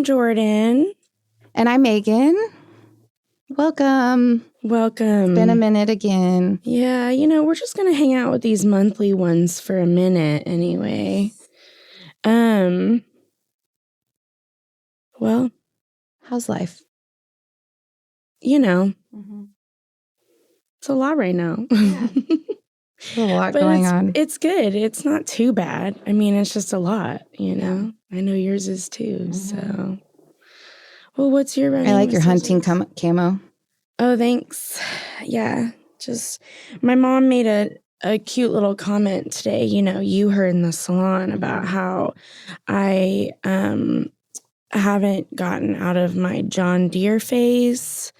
I'm Jordan. And I'm Meagan. Welcome. It's been a minute again. Yeah, we're just going to hang out with these monthly ones for a minute anyway. Well, how's life? It's a lot right now. Yeah. There's a lot going on. It's good. It's not too bad. I mean, it's just a lot, Yeah. I know yours is too, so. Well, what's your running? I like your hunting camo. Oh, thanks. Yeah, just my mom made a cute little comment today. You heard in the salon about how I haven't gotten out of my John Deere phase.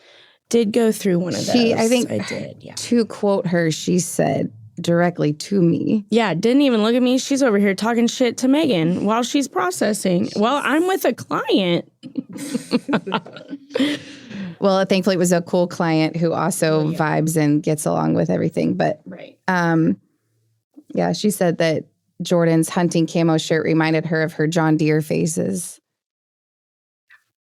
Did go through one of those. I think I did. Yeah. To quote her, she said directly to me. Yeah, didn't even look at me. She's over here talking shit to Meagan while she's processing. Well, I'm with a client. Well, thankfully it was a cool client who also vibes and gets along with everything. But right. Yeah, she said that Jordan's hunting camo shirt reminded her of her John Deere phases.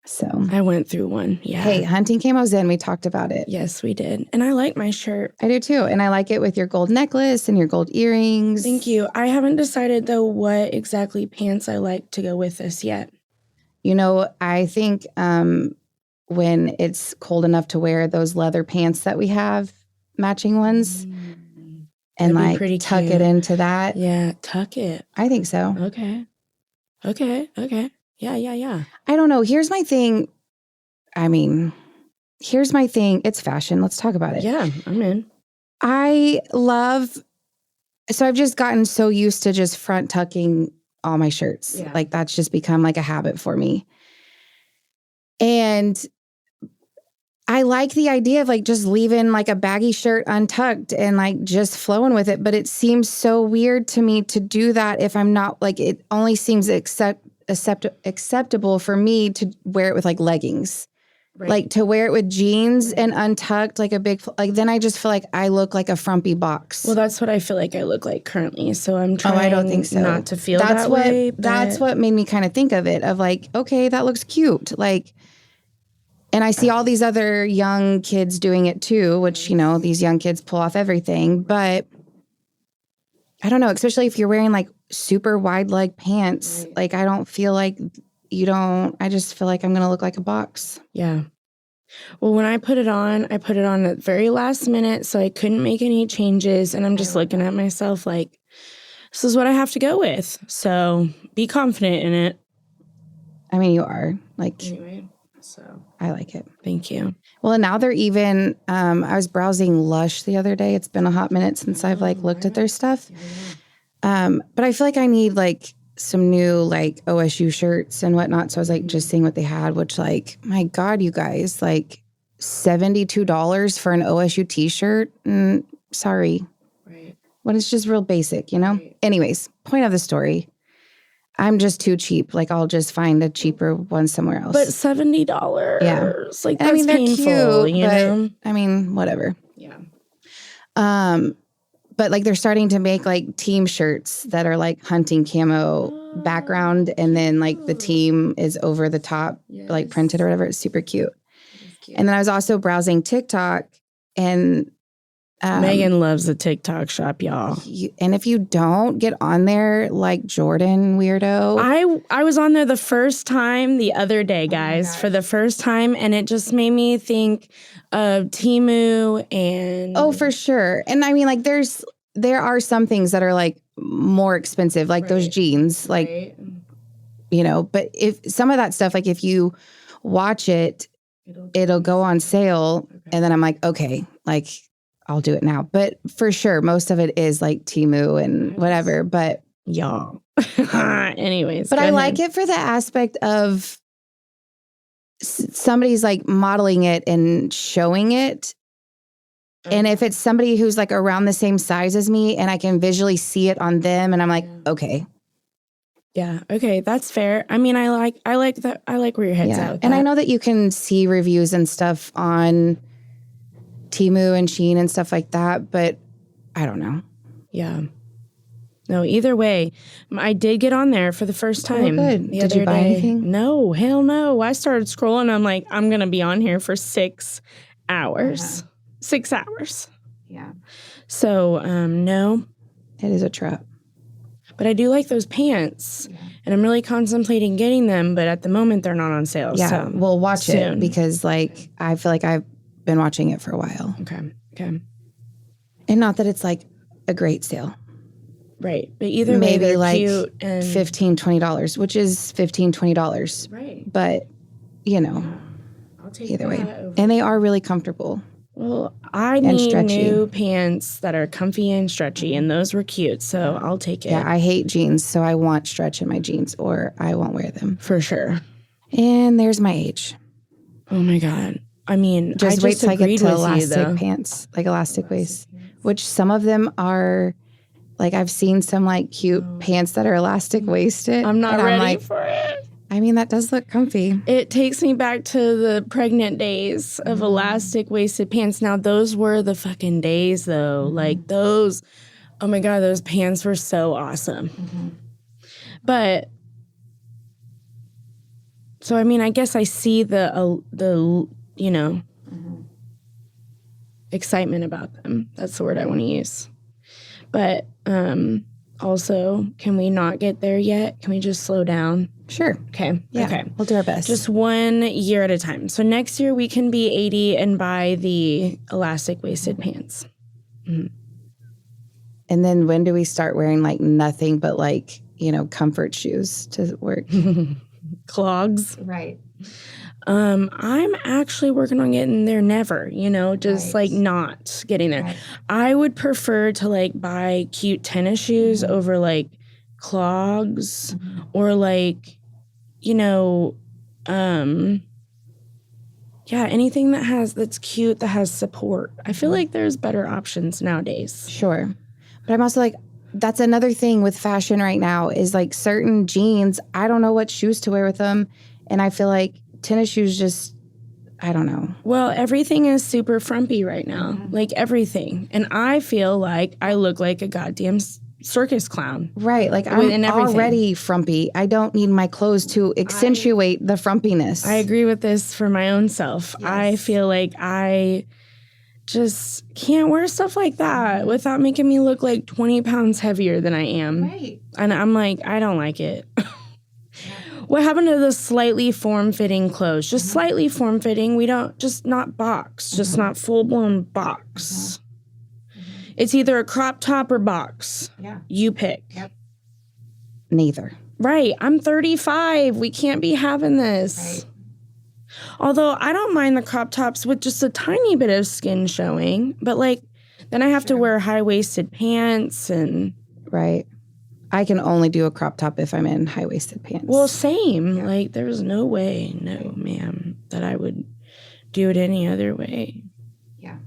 So I went through one. Yeah. Hey, hunting camo's in. We talked about it. Yes, we did. And I like my shirt. I do too. And I like it with your gold necklace and your gold earrings. Thank you. I haven't decided though what exactly pants I like to go with this yet. I think when it's cold enough to wear those leather pants that we have, matching ones, and like tuck it into that. Yeah, tuck it. I think so. Okay. Yeah. I don't know. Here's my thing. It's fashion. Let's talk about it. Yeah, I'm in. So I've just gotten so used to just front tucking all my shirts. Yeah. Like that's just become like a habit for me. And I like the idea of like just leaving like a baggy shirt untucked and like just flowing with it. But it seems so weird to me to do that if I'm not like, it only seems acceptable for me to wear it with like leggings. Right. Like to wear it with jeans and untucked like a big, like then I just feel like I look like a frumpy box. Well, that's what I feel like I look like currently. So I'm trying I don't think so. Not to feel that way. That's what made me kind of think of it of like, okay, that looks cute. Like, and I see all these other young kids doing it too, which, these young kids pull off everything. But I don't know, especially if you're wearing like super wide leg pants, right. Like I don't feel like I just feel like I'm going to look like a box. Yeah. Well, when I put it on at the very last minute, so I couldn't make any changes. And I'm just looking at myself like, this is what I have to go with. So be confident in it. I mean, you are. Like, anyway, so I like it. Thank you. Well, and now they're even, I was browsing Lush the other day. It's been a hot minute since I've like looked at their stuff. But I feel like I need like some new like OSU shirts and whatnot. So I was like just seeing what they had, which like, my God, you guys, like $72 for an OSU t-shirt. Sorry. Right. When it's just real basic, Right. Anyways, point of the story. I'm just too cheap. Like I'll just find a cheaper one somewhere else. But $70. Yeah. Like that's painful, cute, I mean, whatever. Yeah. But like they're starting to make like team shirts that are like hunting camo background and then like the team is over the top, like printed or whatever. It's super cute. And then I was also browsing TikTok and Meagan loves the TikTok shop, y'all. And if you don't get on there like Jordan, weirdo. I was on there the first time the other day, guys, for the first time. And it just made me think of Temu and... Oh, for sure. And I mean, like there are some things that are like more expensive, like those jeans, like, but if some of that stuff, like if you watch it, it'll go on sale. Okay. And then I'm like, okay, like... I'll do it now. But for sure, most of it is like Temu and whatever. But y'all. Anyways. But I like it for the aspect of somebody's like modeling it and showing it. Okay. And if it's somebody who's like around the same size as me and I can visually see it on them and I'm like, okay. Yeah. Okay. That's fair. I mean, I like that. I like where your head's at. And I know that you can see reviews and stuff on Temu and Shein and stuff like that, but I don't know. Yeah. No, either way, I did get on there for the first time. Good. The Did you other buy day. anything? No, hell no. I started scrolling. I'm like, I'm going to be on here for 6 hours. 6 hours. Yeah. So, no. It is a trap. But I do like those pants. And I'm really contemplating getting them. But at the moment, they're not on sale. Yeah. So Well, watch soon. it because, like, I feel like I've been watching it for a while. Okay. And not that it's, like, a great sale. Right. But either way, Maybe they're like cute and $15, $20, which is $15, $20. Right. But, you know, I'll take either way. that over. And they are really comfortable. Well, I need stretchy. new pants that are comfy and stretchy, and those were cute, so I'll take it. Yeah, I hate jeans, so I want stretch in my jeans or I won't wear them. For sure. And there's my age. Oh my God. I mean, Just wait till I get agreed to with elastic you, though. pants, like elastic waist, which some of them are, like I've seen some like cute pants that are elastic waisted. I'm not and ready like, for it. I mean, that does look comfy. It takes me back to the pregnant days of elastic waisted pants. Now, those were the fucking days, though. Like those, oh my God, those pants were so awesome. But, so I mean, I guess I see the you know, excitement about them. That's the word I want to use. But also, can we not get there yet? Can we just slow down? Sure. Okay. Yeah. Okay. We'll do our best. Just 1 year at a time. So next year we can be 80 and buy the elastic waisted pants. and then when do we start wearing like nothing but like, you know, comfort shoes to work? Clogs. Right. I'm actually working on getting there never, you know, just like not getting there. Right. I would prefer to like buy cute tennis shoes over like clogs or like, you know, anything that's cute, that has support. I feel like there's better options nowadays. Sure. But I'm also like, that's another thing with fashion right now is like certain jeans, I don't know what shoes to wear with them. And I feel like tennis shoes just, I don't know. Well, everything is super frumpy right now, like everything. And I feel like I look like a goddamn circus clown. Right. Like I'm already frumpy. I don't need my clothes to accentuate the frumpiness. I agree with this for my own self. Yes. I feel like I just can't wear stuff like that without making me look like 20 pounds heavier than I am. Right. And I'm like, I don't like it. What happened to the slightly form-fitting clothes? Just slightly form-fitting. We don't, just not box, just not full-blown box. It's either a crop top or box. Yeah. You pick. Yep. Neither. Right. I'm 35. We can't be having this. Right. Although I don't mind the crop tops with just a tiny bit of skin showing. But like, then I have to wear high-waisted pants and... Right. I can only do a crop top if I'm in high-waisted pants. Well, same. Yeah. Like, there's no way, no, ma'am, that I would do it any other way. Yeah.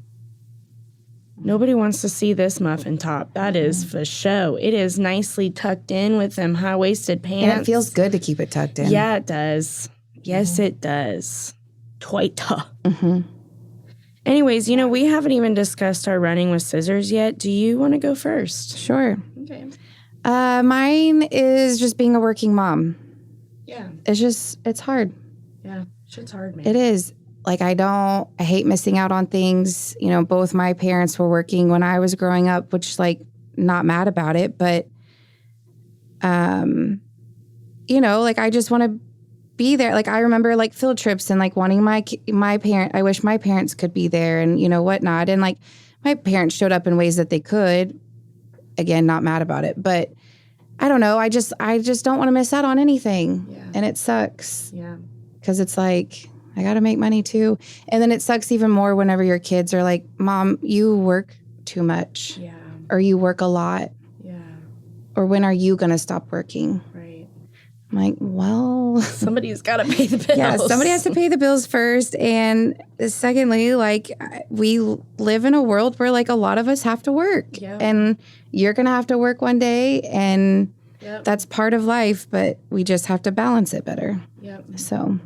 Nobody wants to see this muffin top. That is for show. It is nicely tucked in with them high-waisted pants. And it feels good to keep it tucked in. Yeah, it does. Yes, it does. Toita. Anyways, you know, we haven't even discussed our running with scissors yet. Do you want to go first? Sure. Okay. Mine is just being a working mom. Yeah. It's hard. Yeah. Shit's hard, man. It is. Like, I hate missing out on things. You know, both my parents were working when I was growing up, which, like, not mad about it. But, you know, like, I just want to be there. Like, I remember, like, field trips and, like, wanting I wish my parents could be there and, you know, whatnot. And, like, my parents showed up in ways that they could. Again, not mad about it. But I don't know. I just don't want to miss out on anything. Yeah. And it sucks. Yeah. Because it's like, I got to make money too. And then it sucks even more whenever your kids are like, Mom, you work too much. Yeah. Or you work a lot. Yeah. Or when are you going to stop working? Right. I'm like, well. Somebody's got to pay the bills. Yeah, somebody has to pay the bills first. And secondly, like, we live in a world where, like, a lot of us have to work. Yep. And you're going to have to work one day. And that's part of life. But we just have to balance it better. Yep. So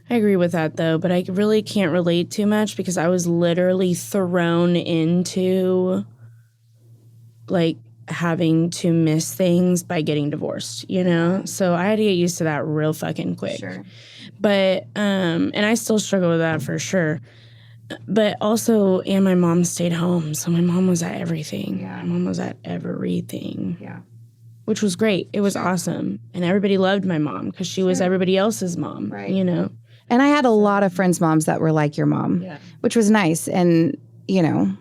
I agree with that, though, but I really can't relate too much because I was literally thrown into, like, having to miss things by getting divorced, you know? So I had to get used to that real fucking quick. Sure. But, and I still struggle with that for sure. But also, and my mom stayed home. So my mom was at everything. Yeah. My mom was at everything. Yeah. Which was great. It was awesome. And everybody loved my mom because she was everybody else's mom, you know? And I had a lot of friends' moms that were like your mom, which was nice. And, you know,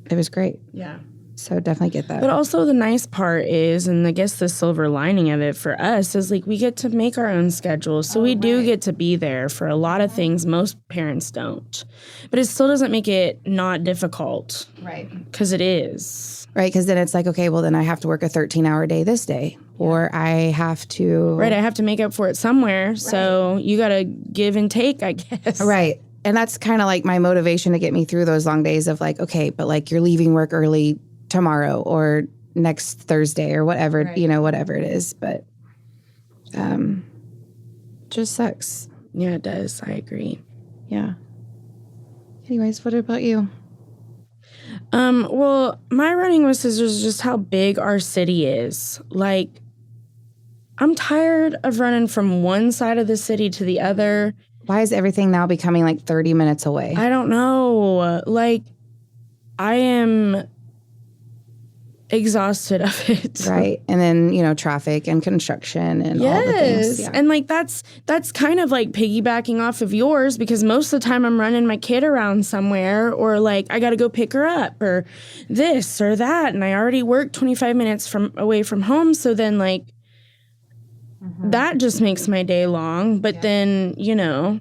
it was great. Yeah. So definitely get that. But also the nice part is, and I guess the silver lining of it for us is like we get to make our own schedules. So we do get to be there for a lot of things most parents don't. But it still doesn't make it not difficult. Right. Because it is. Right. Because then it's like, okay, well, then I have to work a 13-hour day this day. Or I have to. Right. I have to make up for it somewhere. Right. So you got to give and take, I guess. Right. And that's kind of like my motivation to get me through those long days of like, okay, but like you're leaving work early tomorrow or next Thursday or whatever, you know, whatever it is. But just sucks. Yeah, it does. I agree. Yeah. Anyways, what about you? Well, my running with scissors is just how big our city is. Like, I'm tired of running from one side of the city to the other. Why is everything now becoming like 30 minutes away? I don't know. Like, I am exhausted of it. Right. And then, you know, traffic and construction and all the things. Yeah. And like that's kind of like piggybacking off of yours because most of the time I'm running my kid around somewhere or like I got to go pick her up or this or that. And I already work 25 minutes away from home. So then like that just makes my day long. But then, you know,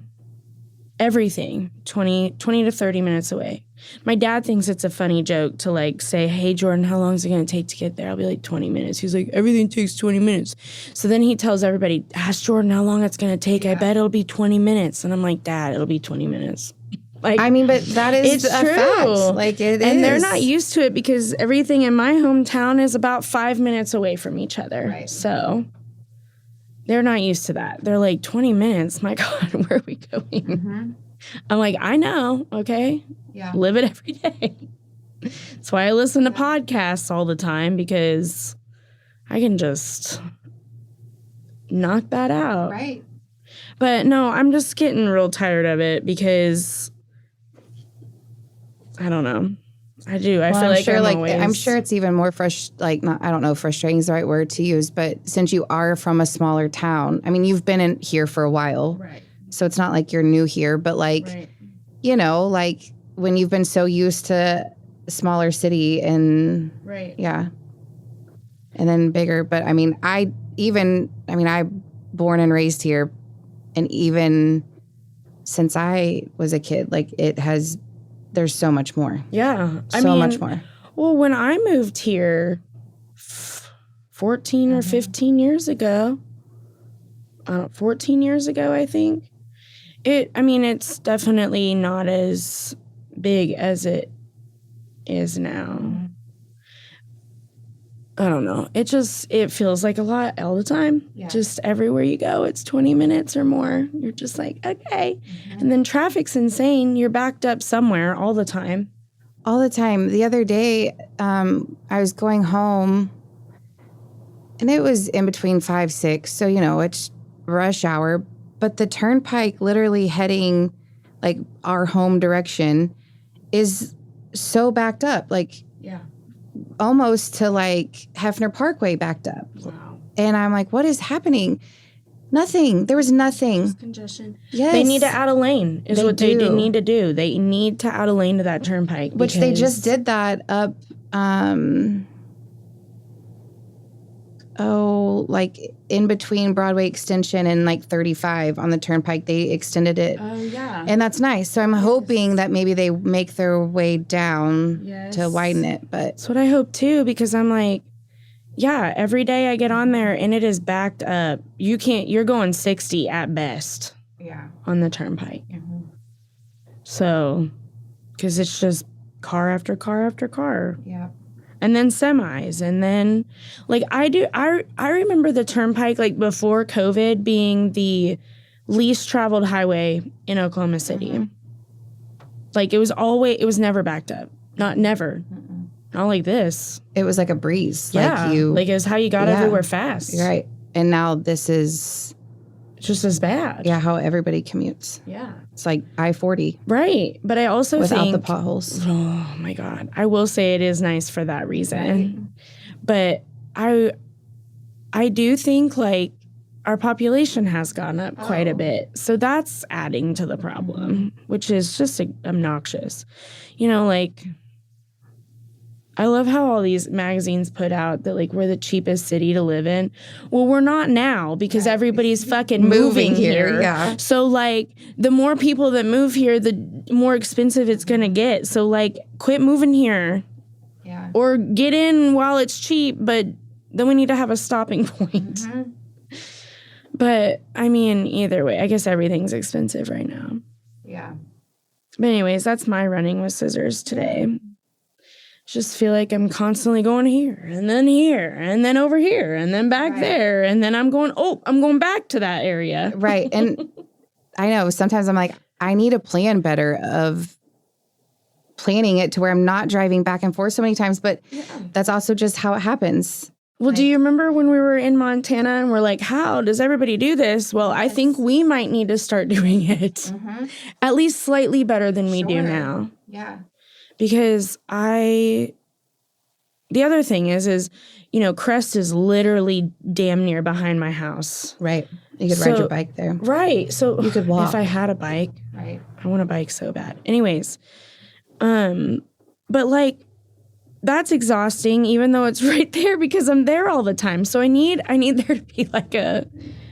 everything 20 to 30 minutes away. My dad thinks it's a funny joke to like say, hey, Jordan, how long is it going to take to get there? I'll be like 20 minutes. He's like, everything takes 20 minutes. So then he tells everybody, ask Jordan how long it's going to take. I bet it'll be 20 minutes. And I'm like, Dad, it'll be 20 minutes. Like, I mean, but that is it's a true. fact. Like it and is. they're not used to it because everything in my hometown is about 5 minutes away from each other. Right. So they're not used to that. They're like, 20 minutes? My God, where are we going? Mm-hmm. I'm like, I know, okay? Yeah. Live it every day. That's why I listen to podcasts all the time because I can just knock that out. Right. But no, I'm just getting real tired of it because I don't know. I do. I feel like sure, I'm sure it's even more I don't know if frustrating is the right word to use, but since you are from a smaller town, I mean, you've been in here for a while. Right. So it's not like you're new here, but like, you know, like when you've been so used to a smaller city and yeah, and then bigger. But I mean, I born and raised here, and even since I was a kid, like there's so much more. Yeah. Much more. Well, when I moved here 14 or 15 years ago, 14 years ago, I think. It's definitely not as big as it is now. I don't know. It feels like a lot all the time. Yeah. Just everywhere you go, it's 20 minutes or more. You're just like, okay. Mm-hmm. And then traffic's insane. You're backed up somewhere all the time. All the time. The other day, I was going home, and it was in between 5, 6. So, you know, it's rush hour. But the turnpike literally heading like our home direction is so backed up, like almost to like Hefner Parkway backed up. Wow. And I'm like, what is happening? Nothing. There was nothing. Just congestion. Yes. They need to add a lane is what they need to do. They need to add a lane to that turnpike. Which they just did that up, like in between Broadway Extension and like 35 on the turnpike, they extended it. Oh, yeah. And that's nice. So I'm hoping that maybe they make their way down to widen it. But that's what I hope too, because I'm like, yeah, every day I get on there and it is backed up. You're going 60 at best. Yeah. On the turnpike. Mm-hmm. So, because it's just car after car after car. Yeah. And then semis. And then, like, I remember the turnpike, like, before COVID being the least traveled highway in Oklahoma City. Mm-hmm. Like, it was never backed up. Not never. Mm-mm. Not like this. It was like a breeze. Yeah. Like it was how you got everywhere fast. Right. And now this is just as bad. Yeah, how everybody commutes. Yeah. It's like I-40. Right. But I also without think... the potholes. Oh, my God. I will say it is nice for that reason. Right. But I do think, like, our population has gone up quite a bit. So that's adding to the problem, which is just obnoxious. You know, like... I love how all these magazines put out that, like, we're the cheapest city to live in. Well, we're not now because everybody's fucking moving here. Yeah. So, like, the more people that move here, the more expensive it's going to get. So, like, quit moving here. Yeah. Or get in while it's cheap, but then we need to have a stopping point. Mm-hmm. But, I mean, either way, I guess everything's expensive right now. Yeah. But anyways, that's my running with scissors today. Just feel like I'm constantly going here and then over here and then back there. And then I'm going back to that area. Right. And I know sometimes I'm like, I need a plan better of planning it to where I'm not driving back and forth so many times. But that's also just how it happens. Well, do you remember when we were in Montana and we're like, how does everybody do this? Well, I think we might need to start doing it at least slightly better than we do now. Yeah. Because the other thing is, you know, Crest is literally damn near behind my house. Right. You could ride your bike there. Right. So you could walk. If I had a bike. Right. I want a bike so bad. Anyways, but like, that's exhausting, even though it's right there because I'm there all the time. So I need there to be like a...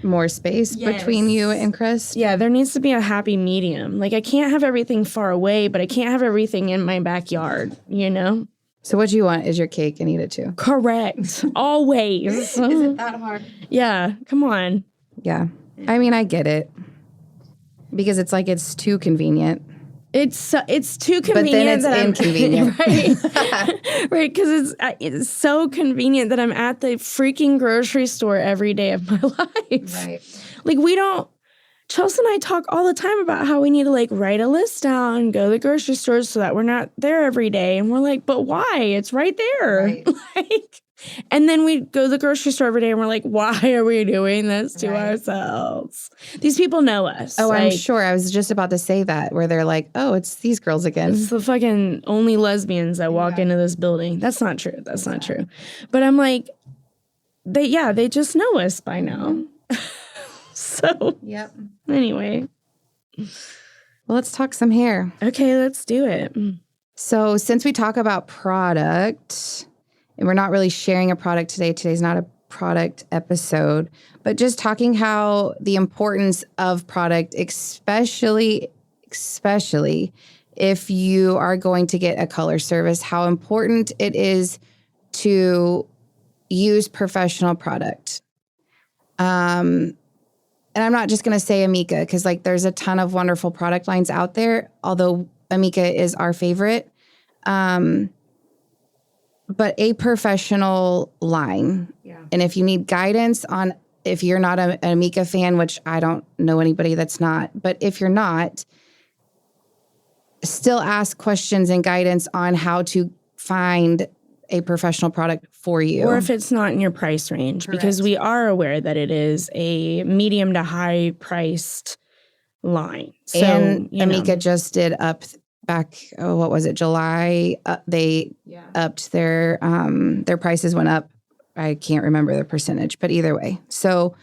more space between you and Crest? Yeah, there needs to be a happy medium. Like, I can't have everything far away, but I can't have everything in my backyard, you know? So what you want is your cake and eat it too. Correct. Always. Is it that hard? Yeah, come on. Yeah. I mean, I get it. Because it's like it's too convenient. It's too convenient. But then it's inconvenient. Right. Right, because it's so convenient that I'm at the freaking grocery store every day of my life. Right. Like, Chelsea and I talk all the time about how we need to, like, write a list down, go to the grocery store so that we're not there every day. And we're like, but why? It's right there. Right. Like, and then we go to the grocery store every day and we're like, why are we doing this to ourselves? These people know us. Oh, like, I'm sure. I was just about to say that, where they're like, oh, it's these girls again. It's the fucking only lesbians that walk into this building. That's not true. That's not true. But I'm like, they just know us by now. So, yep. Anyway. Well, let's talk some hair. Okay, let's do it. So since we talk about product, and we're not really sharing a product today, today's not a product episode, but just talking how the importance of product, especially if you are going to get a color service, how important it is to use professional product. And I'm not just going to say Amika because, like, there's a ton of wonderful product lines out there, although Amika is our favorite. But a professional line. Yeah. And if you need guidance on, if you're not an Amika fan, which I don't know anybody that's not, but if you're not, still ask questions and guidance on how to find a professional product for you. Or if it's not in your price range. Correct. Because we are aware that it is a medium to high priced line. So, and Amika just did up back, what was it, July? They upped their prices went up. I can't remember the percentage, but either way. So,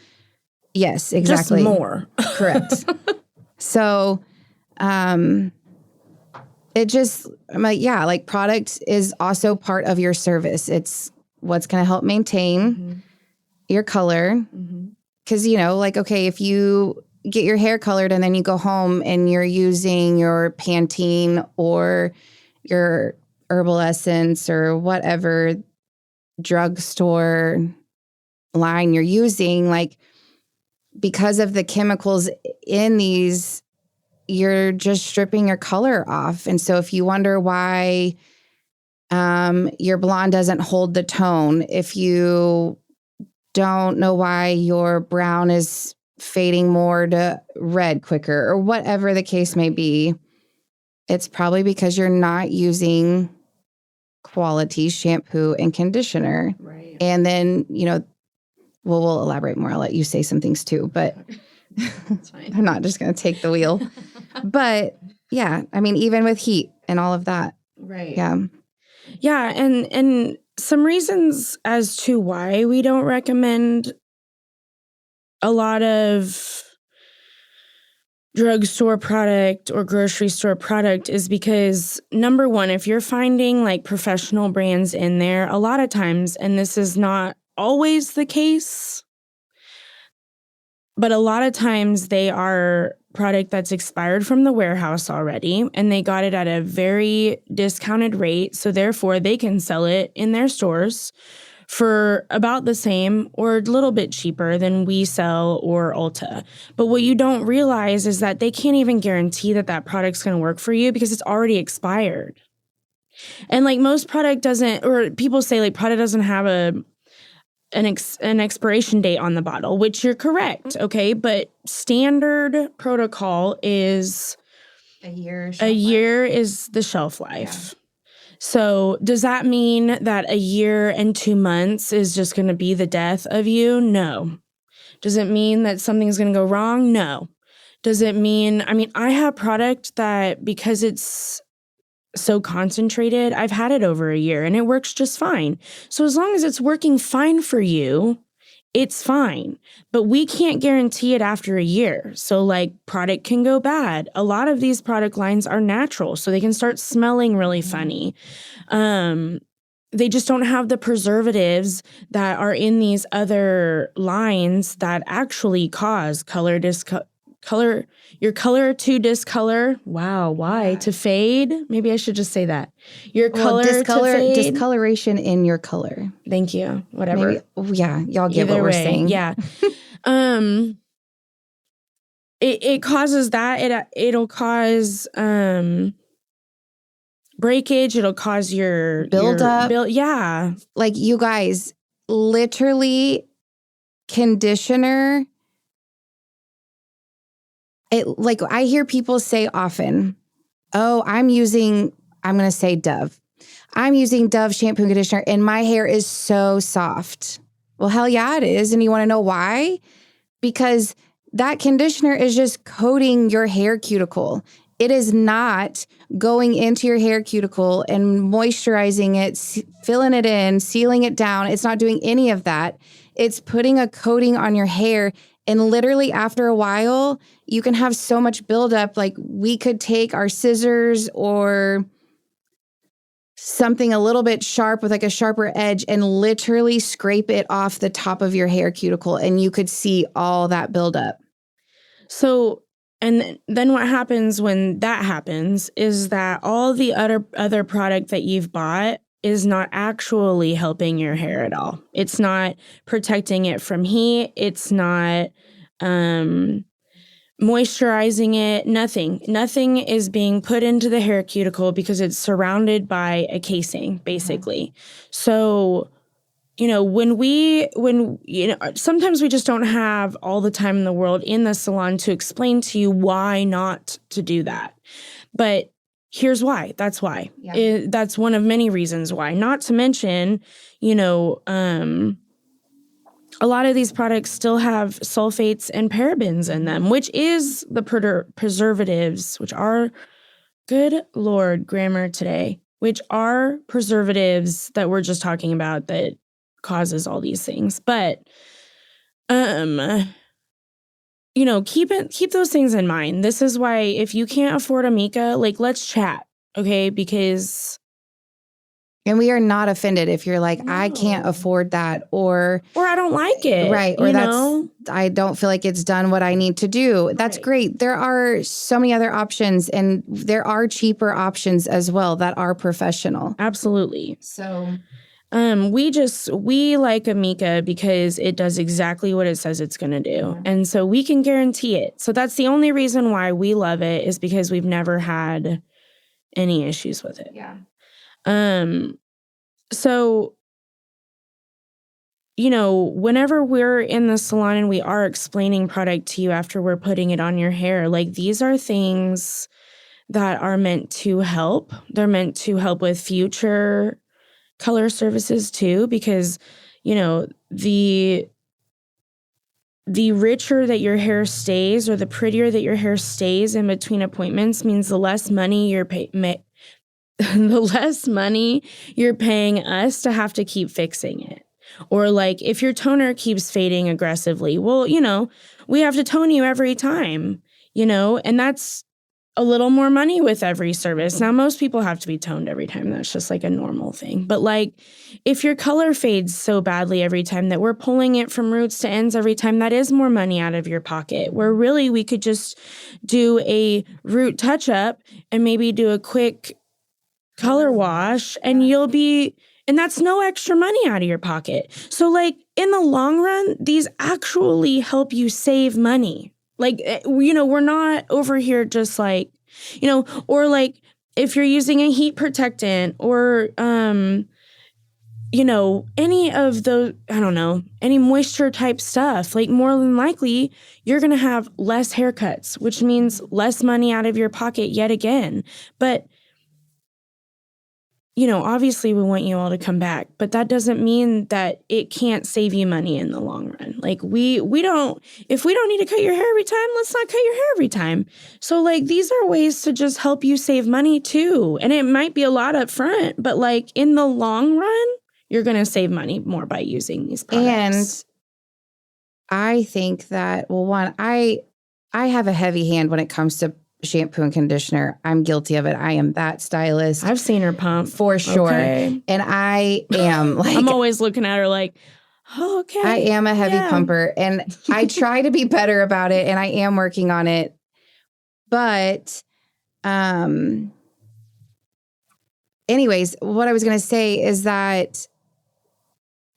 yes, exactly. Just more. Correct. So, it just, I'm like, yeah, like product is also part of your service. It's what's going to help maintain your color. Because, you know, like, okay, if you get your hair colored and then you go home and you're using your Pantene or your Herbal Essence or whatever drugstore line you're using, like, because of the chemicals in these, you're just stripping your color off. And so if you wonder why your blonde doesn't hold the tone, if you don't know why your brown is fading more to red quicker or whatever the case may be, it's probably because you're not using quality shampoo and conditioner. Right. And then, we'll elaborate more. I'll let you say some things too, but I'm not just going to take the wheel. But yeah, I mean, even with heat and all of that. Right. Yeah. Yeah. And some reasons as to why we don't recommend a lot of drugstore product or grocery store product is because, number one, if you're finding like professional brands in there, a lot of times, and this is not always the case, but a lot of times they are product that's expired from the warehouse already, and they got it at a very discounted rate. So therefore they can sell it in their stores for about the same or a little bit cheaper than we sell or Ulta. But what you don't realize is that they can't even guarantee that that product's going to work for you because it's already expired. And like most product doesn't, or people say like product doesn't have an expiration date on the bottle, which you're correct, okay? But standard protocol is a year. A year is the shelf life. Yeah. So does that mean that a year and 2 months is just going to be the death of you? No. Does it mean that something's going to go wrong? No. Does it mean, I have product that because it's so concentrated, I've had it over a year and it works just fine. So as long as it's working fine for you, it's fine. But we can't guarantee it after a year. So like product can go bad. A lot of these product lines are natural, so they can start smelling really funny. They just don't have the preservatives that are in these other lines that actually cause your color to discolor. Wow, why? Yeah. To fade? Maybe I should just say that. Your color to fade. Discoloration in your color. Thank you. Whatever. Maybe, yeah, y'all get what we're saying. Yeah. It causes that. It'll cause breakage. It'll cause your buildup. Yeah. Like you guys, literally conditioner. Like I hear people say often, oh, I'm going to say Dove. I'm using Dove shampoo and conditioner and my hair is so soft. Well, hell yeah, it is. And you want to know why? Because that conditioner is just coating your hair cuticle. It is not going into your hair cuticle and moisturizing it, filling it in, sealing it down. It's not doing any of that. It's putting a coating on your hair. And literally after a while, you can have so much buildup. Like we could take our scissors or something a little bit sharp with like a sharper edge and literally scrape it off the top of your hair cuticle. And you could see all that buildup. So, and then what happens when that happens is that all the other product that you've bought is not actually helping your hair at all. It's not protecting it from heat. It's not moisturizing it. Nothing is being put into the hair cuticle because it's surrounded by a casing, basically. Mm-hmm. So, sometimes we just don't have all the time in the world in the salon to explain to you why not to do that. But here's why. That's why. Yeah. That's one of many reasons why. Not to mention, a lot of these products still have sulfates and parabens in them, which is the preservatives, which are, good Lord, grammar today, which are preservatives that we're just talking about that causes all these things. But, keep those things in mind. This is why if you can't afford a Mika, like let's chat, okay? And we are not offended if you're like, no. I can't afford that or I don't like it. Right. Or I don't feel like it's done what I need to do. That's right. Great. There are so many other options and there are cheaper options as well that are professional. Absolutely. So we like a Mika because it does exactly what it says it's going to do. Mm-hmm. And so we can guarantee it. So that's the only reason why we love it is because we've never had any issues with it. Yeah. So, whenever we're in the salon and we are explaining product to you after we're putting it on your hair, like these are things that are meant to help. They're meant to help with future color services too, because, you know, the richer that your hair stays or the prettier that your hair stays in between appointments means the less money the less money you're paying us to have to keep fixing it. Or like if your toner keeps fading aggressively, well, you know, we have to tone you every time, you know, and that's a little more money with every service. Now, most people have to be toned every time. That's just like a normal thing. But like if your color fades so badly every time that we're pulling it from roots to ends every time, that is more money out of your pocket, where really we could just do a root touch up and maybe do a quick color wash and and that's no extra money out of your pocket. So like in the long run, these actually help you save money. Like, you know, we're not over here just like, you know, or like if you're using a heat protectant or, you know, any of those, I don't know, any moisture type stuff, like more than likely you're going to have less haircuts, which means less money out of your pocket yet again. But you know, obviously we want you all to come back, but that doesn't mean that it can't save you money in the long run. Like if we don't need to cut your hair every time, let's not cut your hair every time. So like these are ways to just help you save money too. And it might be a lot up front, but like in the long run, you're going to save money more by using these products. And I think that, well, one, I have a heavy hand when it comes to shampoo and conditioner. I'm guilty of it. I am that stylist. I've seen her pump. For sure. Okay. And I am like... I'm always looking at her like, oh, okay. I am a heavy pumper. And I try to be better about it. And I am working on it. But anyways, what I was going to say is that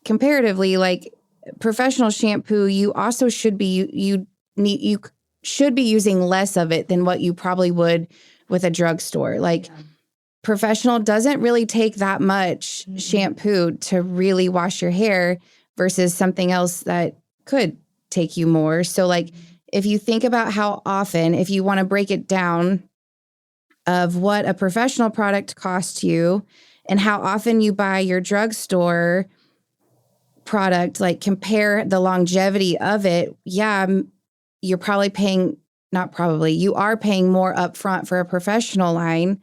comparatively, like professional shampoo, you also should be... You should be using less of it than what you probably would with a drugstore. Like professional doesn't really take that much shampoo to really wash your hair versus something else that could take you more. So like if you think about how often, if you want to break it down of what a professional product costs you and how often you buy your drugstore product, like compare the longevity of it. Yeah, you're probably you are paying more upfront for a professional line,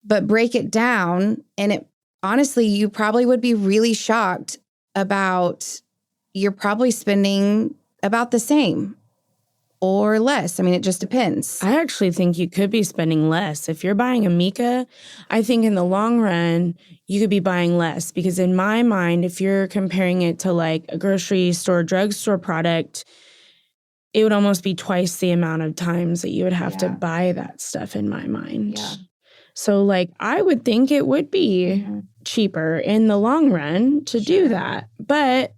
but break it down. And it honestly, you probably would be really shocked about you're probably spending about the same or less. I mean, it just depends. I actually think you could be spending less. If you're buying a Mika, I think in the long run, you could be buying less because in my mind, if you're comparing it to like a grocery store, drugstore product, it would almost be twice the amount of times that you would have to buy that stuff in my mind. Yeah. So like, I would think it would be cheaper in the long run to do that. But,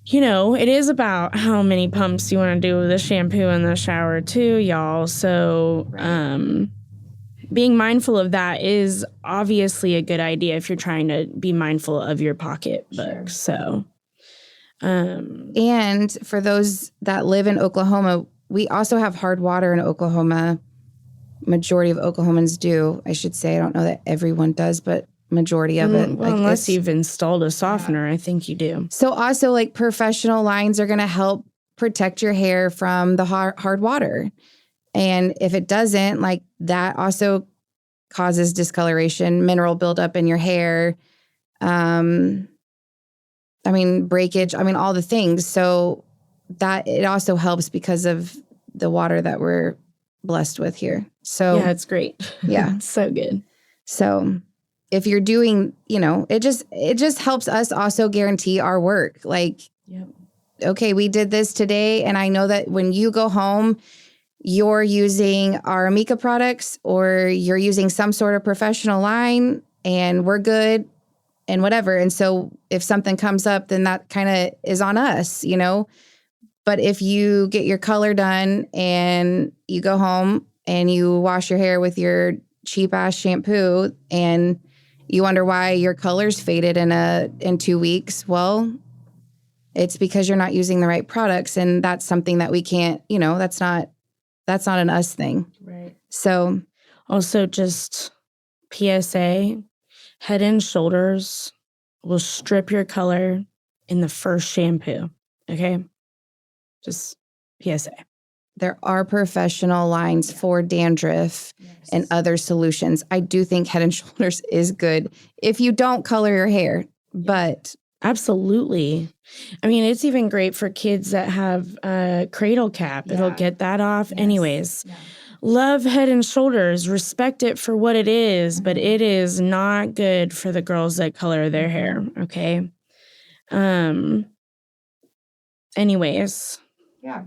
you know, it is about how many pumps you want to do with the shampoo in the shower too, y'all. So being mindful of that is obviously a good idea if you're trying to be mindful of your pocketbook. So... and for those that live in Oklahoma, we also have hard water in Oklahoma. Majority of Oklahomans do, I should say. I don't know that everyone does, but majority of it. Well, like unless you've installed a softener, I think you do. So also like professional lines are going to help protect your hair from the hard water. And if it doesn't, like that also causes discoloration, mineral buildup in your hair. I mean, breakage, I mean, all the things. So that it also helps because of the water that we're blessed with here. So yeah, it's great. Yeah. It's so good. So if you're doing, you know, it just helps us also guarantee our work. Like, okay, we did this today. And I know that when you go home, you're using our Amika products or you're using some sort of professional line and we're good. And whatever. And so if something comes up, then that kind of is on us, you know. But if you get your color done and you go home and you wash your hair with your cheap ass shampoo and you wonder why your color's faded in 2 weeks, well, it's because you're not using the right products. And that's something that we can't, you know, that's not an us thing. Right. So also just PSA, Head and Shoulders will strip your color in the first shampoo. Okay? Just PSA. There are professional lines for dandruff and other solutions. I do think Head and Shoulders is good if you don't color your hair, but absolutely. I mean, it's even great for kids that have a cradle cap. Yeah. It'll get that off. Yes. Anyways, love Head and Shoulders. Respect it for what it is, but it is not good for the girls that color their hair. Okay. Anyways. Yeah.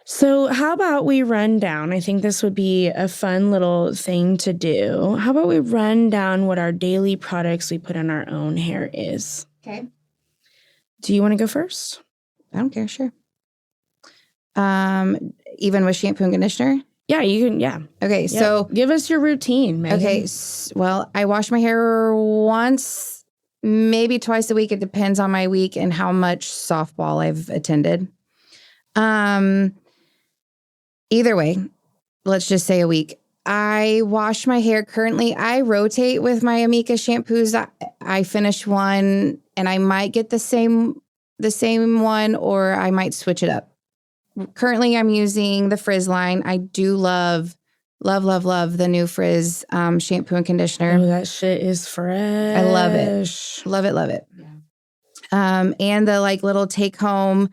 So how about we run down? I think this would be a fun little thing to do. How about we run down what our daily products we put on our own hair is? Okay. Do you want to go first? I don't care. Sure. Even with shampoo and conditioner? Yeah, you can. Yeah. Okay. Yep. So give us your routine, Meagan. Okay. Well, I wash my hair once, maybe twice a week. It depends on my week and how much softball I've attended. Either way, let's just say a week. I wash my hair currently. I rotate with my Amika shampoos. I finish one and I might get the same one, or I might switch it up. Currently, I'm using the Frizz line. I do love the new Frizz shampoo and conditioner. Oh, that shit is fresh. I love it. Love it. Yeah. And the little take home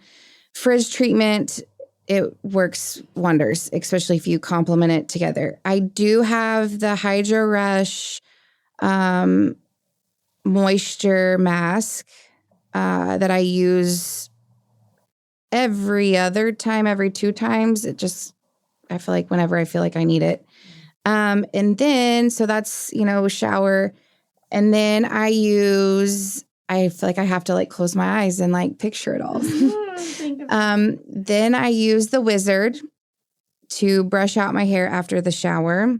Frizz treatment, it works wonders, especially if you complement it together. I do have the Hydro Rush moisture mask that I use every 2 times. I feel like whenever I feel like I need it. And then, so that's, shower. And then I feel like I have to close my eyes and picture it all. Then I use the Wizard to brush out my hair after the shower.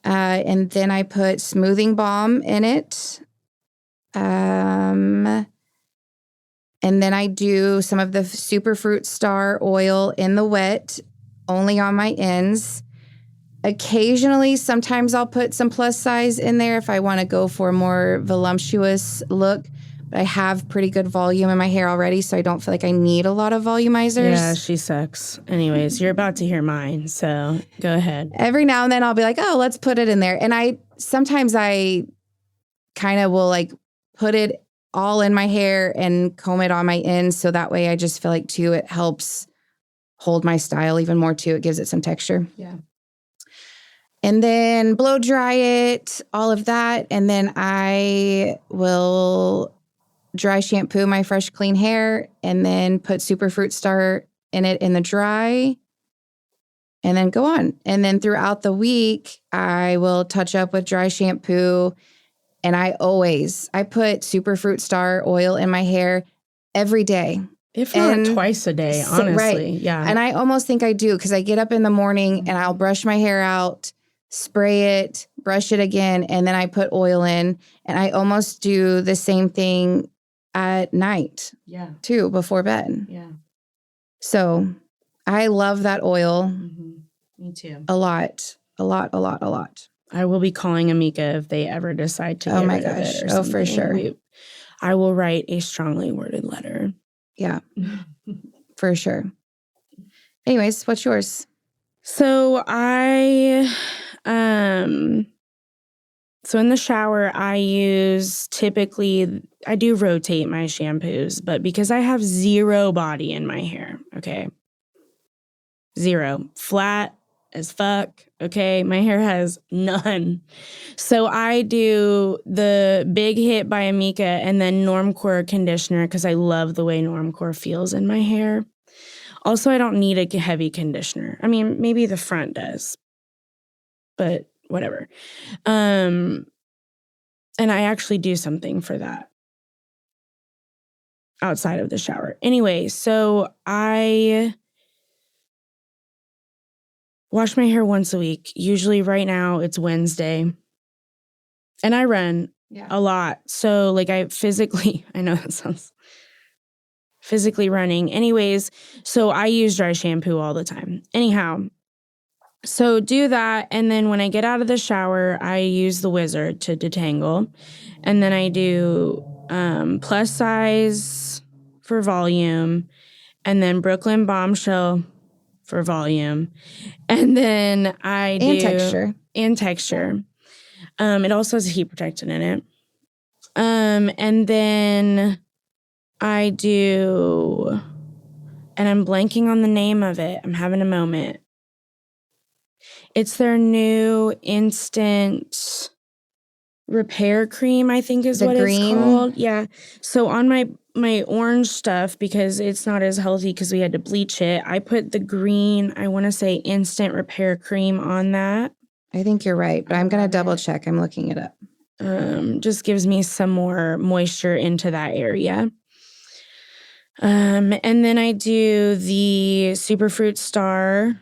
And then I put smoothing balm in it. And then I do some of the Superfruit Star oil in the wet, only on my ends. Occasionally, sometimes I'll put some plus size in there if I want to go for a more voluptuous look. But I have pretty good volume in my hair already, so I don't feel like I need a lot of volumizers. Yeah, she sucks. Anyways, you're about to hear mine, so go ahead. Every now and then I'll be like, oh, let's put it in there. And sometimes I kind of will put it all in my hair and comb it on my ends, so that way I just feel like too it helps hold my style even more too. It gives it some texture. Yeah. And then blow dry it, all of that. And then I will dry shampoo my fresh, clean hair and then put Superfruit Star in it in the dry and then go on. And then throughout the week, I will touch up with dry shampoo. And I put Superfruit Star oil in my hair every day. If not twice a day, honestly. Right. Yeah. And I almost think I do because I get up in the morning and I'll brush my hair out, spray it, brush it again, and then I put oil in. And I almost do the same thing at night. Yeah. Too, before bed. Yeah. So I love that oil. Mm-hmm. Me too. A lot. I will be calling Amika if they ever decide to get rid of it or something. Oh, for sure. I will write a strongly worded letter. Yeah, for sure. Anyways, what's yours? So in the shower, I do rotate my shampoos, but because I have zero body in my hair, okay? Zero. Flat as fuck, okay? My hair has none. So I do the Big Hit by Amika and then Normcore conditioner because I love the way Normcore feels in my hair. Also, I don't need a heavy conditioner. I mean, maybe the front does, but whatever. And I actually do something for that outside of the shower. Anyway, so I wash my hair once a week. Usually right now it's Wednesday. And I run a lot. So I know that sounds physically running. Anyways, so I use dry shampoo all the time. Anyhow, So do that, and then when I get out of the shower, I use the Wizard to detangle, and then I do plus size for volume, and then Brooklyn Bombshell for volume, and then I do And texture. It also has a heat protectant in it, and then I do, and I'm blanking on the name of it. I'm having a moment. It's their new instant repair cream, I think is what it's called. Yeah. So on my orange stuff, because it's not as healthy because we had to bleach it, I put the green, I want to say instant repair cream on that. I think you're right, but I'm going to double check. I'm looking it up. Just gives me some more moisture into that area. And then I do the Superfruit Star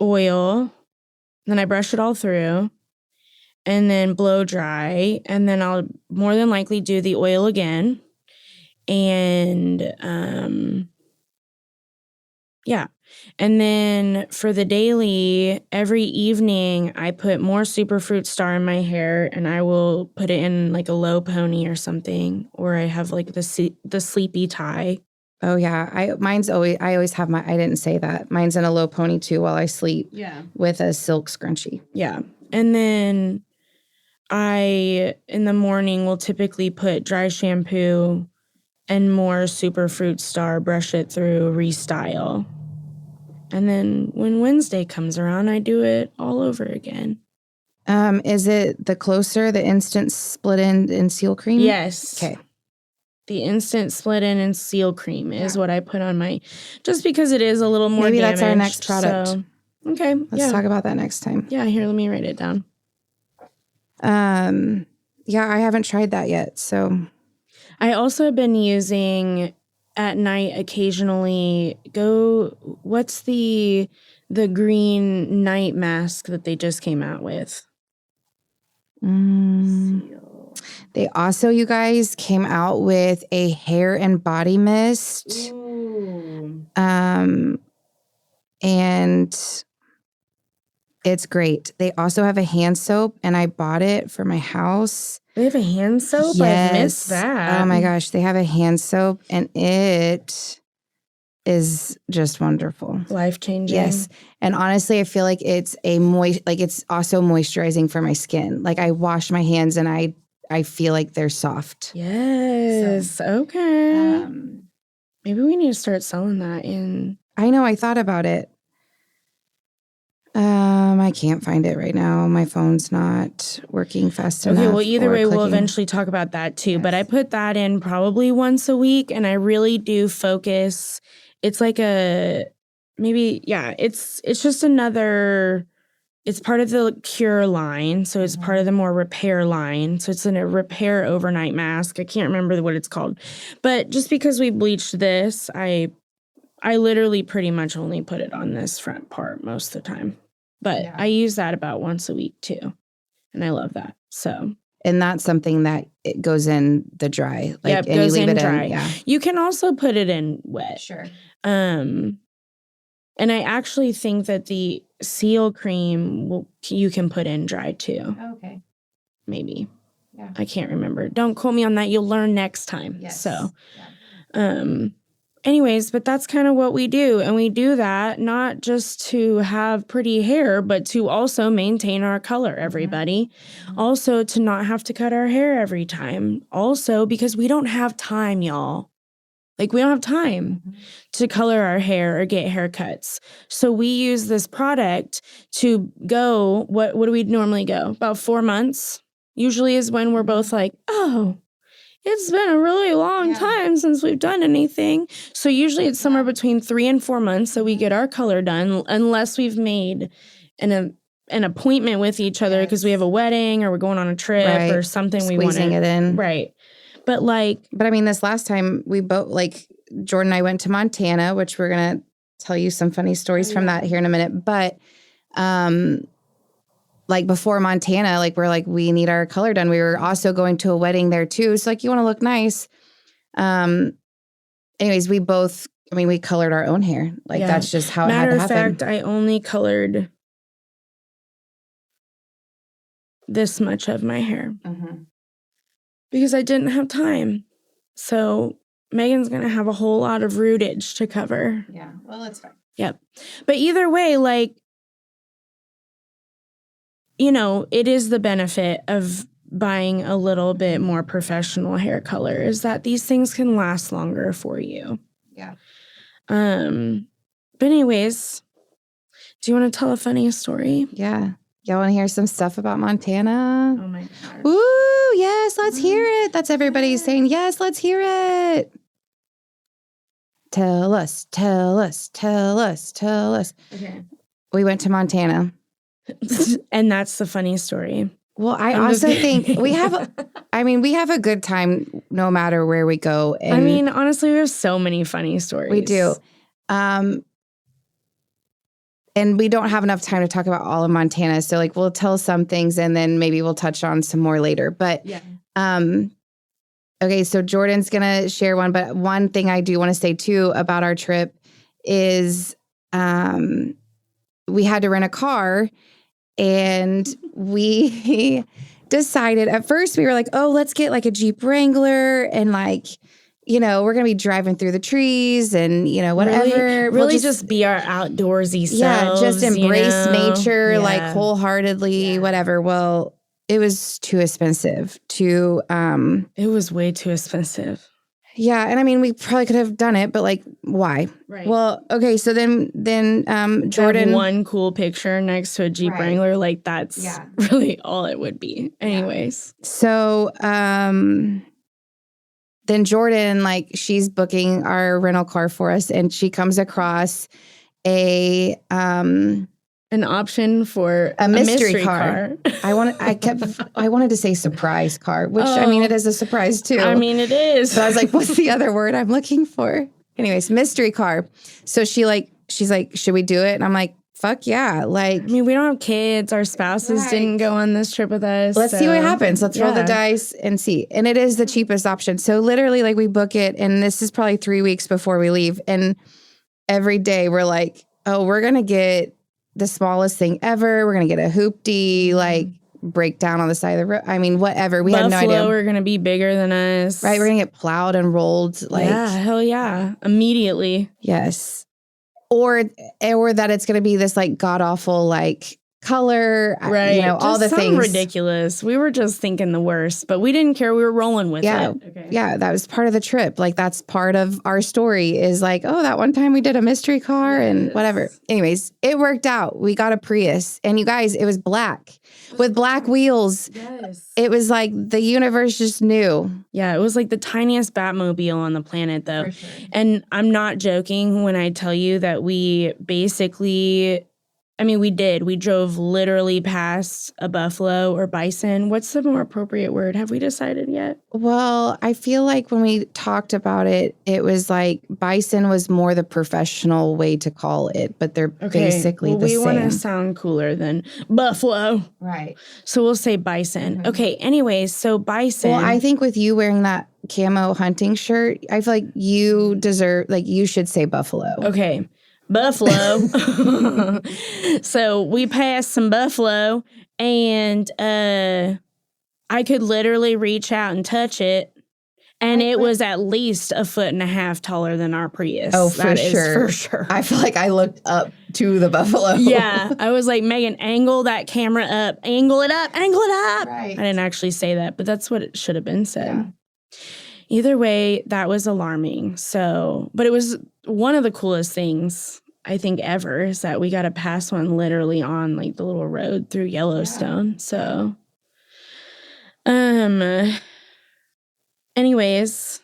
oil. Then I brush it all through and then blow dry. And then I'll more than likely do the oil again. And yeah. And then for the daily, every evening I put more Superfruit Star in my hair, and I will put it in like a low pony or something, or I have like the sleepy tie. Oh yeah, I always have I didn't say that. Mine's in a low pony too while I sleep. Yeah. With a silk scrunchie. Yeah. And then I in the morning will typically put dry shampoo and more Superfruit Star, brush it through, restyle. And then when Wednesday comes around, I do it all over again. Is it the instant split end and seal cream? Yes. Okay. The instant split end and seal cream is what I put on my, just because it is a little more Maybe damaged. That's our next product. So, okay. Let's talk about that next time. Yeah, here, let me write it down. Yeah, I haven't tried that yet. So I also have been using at night occasionally what's the green night mask that they just came out with? They also, you guys, came out with a hair and body mist. Ooh. And it's great. They also have a hand soap, and I bought it for my house. They have a hand soap? Yes. I missed that. Oh my gosh, they have a hand soap, and it is just wonderful. Life-changing. Yes. And honestly, I feel like it's it's also moisturizing for my skin. Like I wash my hands and I feel like they're soft. Yes. So, okay. Maybe we need to start selling that in. I know, I thought about it. I can't find it right now. My phone's not working fast enough. Okay, well, either way, we'll eventually talk about that too. Yes. But I put that in probably once a week, and I really do focus. It's like it's just another, it's part of the Cure line, so it's part of the more repair line. So it's a repair overnight mask. I can't remember what it's called. But just because we bleached this, I literally pretty much only put it on this front part most of the time. But I use that about once a week too. And I love that. So. And that's something that it goes in the dry. It goes in dry. Yeah. You can also put it in wet. Sure. And I actually think that the seal cream you can put in dry too. Okay. Maybe. Yeah. I can't remember. Don't quote me on that. You'll learn next time. Yes. So, anyways, but that's kind of what we do. And we do that not just to have pretty hair, but to also maintain our color, everybody. Mm-hmm. Also to not have to cut our hair every time. Also because we don't have time, y'all. Like we don't have time to color our hair or get haircuts. So we use this product to go, what do we normally go? About 4 months usually is when we're both like, oh, it's been a really long time since we've done anything. So usually it's somewhere between 3 and 4 months that we get our color done, unless we've made an appointment with each other because we have a wedding or we're going on a trip or something. Squeezing it in. Right. But I mean, this last time we both, Jordan and I went to Montana, which we're going to tell you some funny stories from that here in a minute. But, before Montana, we need our color done. We were also going to a wedding there too. So you want to look nice. Anyways, we colored our own hair. That's just how it had to happen. Matter of fact, I only colored this much of my hair because I didn't have time. So Megan's going to have a whole lot of rootage to cover. Yeah. Well, that's fine. Yep. But either way, like, you know, it is the benefit of buying a little bit more professional hair color is that these things can last longer for you. Yeah. But anyways, do you want to tell a funny story? Yeah. Y'all want to hear some stuff about Montana? Oh my God. Woo! Yes, let's hear it. That's everybody saying, yes, let's hear it. Tell us, tell us, tell us, tell us. Okay. We went to Montana. And that's the funny story. Well, I also think we have a good time no matter where we go. And I mean, honestly, we have so many funny stories. we do. And we don't have enough time to talk about all of Montana. So like we'll tell some things and then maybe we'll touch on some more later. But Yeah. Okay, so Jordan's gonna share one, but one thing I do want to say too about our trip is we had to rent a car, and we decided at first we were like, oh, let's get like a Jeep Wrangler, and like, you know, we're gonna be driving through the trees and you know whatever. Really just be our outdoorsy selves. Yeah, just embrace nature like Yeah. wholeheartedly, whatever. Well, it was too expensive to It was way too expensive. yeah, and I mean we probably could have done it, but like why? Right. Well, okay, so then Jordan, one cool picture next to a Jeep Right. Wrangler, like that's Yeah. really all it would be. Anyways. so then Jordan, like she's booking our rental car for us, and she comes across a An option for a mystery car. I wanted to say surprise car, which I mean it is a surprise too. I mean, it is. So I was like, what's the other word I'm looking for? Anyways, mystery car. So she's like, should we do it? And I'm like, fuck yeah. Like, I mean, we don't have kids. Our spouses Right. didn't go on this trip with us. let's see what happens. Let's roll the yeah. dice and see. And it is the cheapest option. So literally like we book it, and this is probably 3 weeks before we leave. And every day we're like, oh, we're going to get the smallest thing ever. We're going to get a hoopty, like breakdown on the side of the road. I mean, whatever. We had no idea. Buffalo are going to be bigger than us. Right. We're going to get plowed and rolled. Like, yeah, hell yeah. Immediately. yes. Or that it's going to be this like god awful like color, Right. you know, all the Just things. ridiculous. We were just thinking the worst, but we didn't care. We were rolling with Yeah. it. Okay. Yeah, that was part of the trip. Like that's part of our story is like, oh, that one time we did a mystery car and whatever. Anyways, it worked out. We got a Prius, and you guys, it was black with black wheels. Yes. It was like the universe just knew. Yeah, it was like the tiniest Batmobile on the planet, though. For sure. And I'm not joking when I tell you that we basically, I mean, we did. We drove literally past a buffalo or bison. What's the more appropriate word? Have we decided yet? Well, I feel like when we talked about it, it was like bison was more the professional way to call it, but they're basically the we same. want to sound cooler than buffalo. Right. So we'll say bison. Okay, anyways, so bison. Well, I think with you wearing that camo hunting shirt, I feel like you deserve, like you should say buffalo. Okay, buffalo. So we passed some buffalo, and I could literally reach out and touch it, and it was at least 1.5 feet taller than our Prius. Oh, for That is sure. for sure. I feel like I looked up to the buffalo. Yeah, I was like, Megan, angle that camera up, angle it up, angle it up. Right. I didn't actually say that, but that's what it should have been said. Yeah. Either way, that was alarming. So, but it was one of the coolest things I think ever is that we got to pass one literally on like the little road through Yellowstone. So, anyways,